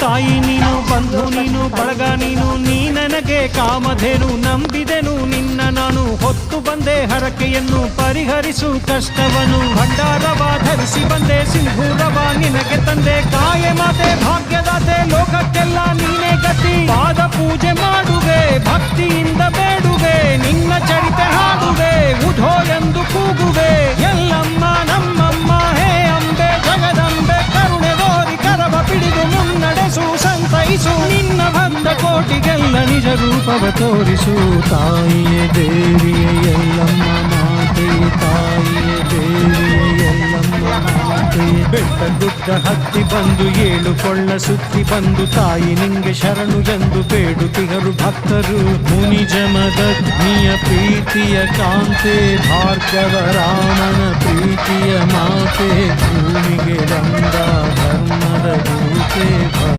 ತಾಯಿ ನೀನು, ಬಂಧು ನೀನು, ಬಳಗ ನೀನು, ನೀ ನನಗೆ ಕಾಮಧೇನು. ನಂಬಿದೆನು ನಿನ್ನ ನಾನು, ಹೊತ್ತು ಬಂದೆ ಹರಕೆಯನ್ನು, ಪರಿಹರಿಸು ಕಷ್ಟವನು. ಭಂಡಾರವ ಧರಿಸಿ ಬಂದೆ, ಸಿಂಧೂರವ ನಿನಗೆ ತಂದೆ. ಕಾಯೆ ಮಾತೆ ಭಾಗ್ಯದಾತೆ, ಲೋಕಕ್ಕೆಲ್ಲ ನೀನೇ ಗತಿ. ಪಾದ ಪೂಜೆ ಮಾಡುವೆ, ಭಕ್ತಿಯಿಂದ ಬೇಡುವೆ, ನಿನ್ನ ಚರಿತೆ ಹಾಡುವೆ, ಉಧೋ ಎಂದು ಕೂಗುವೆ. ಎಲ್ಲಮ್ಮ ನಮ್ಮಮ್ಮ ಹೇ ಅಂಬೆ ಜಗದಂಬೆ, ಕರುಣೆ ತೋರಿ ಕರವ ಪಿಡಿದು ಮುನ್ನಡೆಸು, ಸಂತೈಸು. ನಿನ್ನ ಭಕ್ತ ಕೋಟಿಗೆಲ್ಲ ನಿಜ ರೂಪವ ತೋರಿಸು. ತಾಯಿಯೇ ದೇವಿಯೇ ಎಲ್ಲಮ್ಮ ಮಾತೆ, ತಾಯಿಯೇ ದೇವಿಯೇ ಎಲ್ಲಮ್ಮ ಮಾತೆ. ಬೆಟ್ಟ ಗುಡ್ಡ ಹತ್ತಿ ಬಂದು, ಏಳು ಕೊಳ್ಳ ಸುತ್ತಿ ಬಂದು, ತಾಯಿ ನಿಂಗೆ ಶರಣು ಎಂದು ಬೇಡುತ್ತಿಗರು ಭಕ್ತರು. ಮುನಿ ಜಮದಗ್ನಿಯ ಪ್ರೀತಿಯ ಕಾಂತೆ, ಭಾರ್ಗವ ರಾಮನ ಪ್ರೀತಿಯ ಮಾತೆ, ಭೂಮಿಗೆ ಬಂದ ಧರ್ಮದ ದೂತೆ.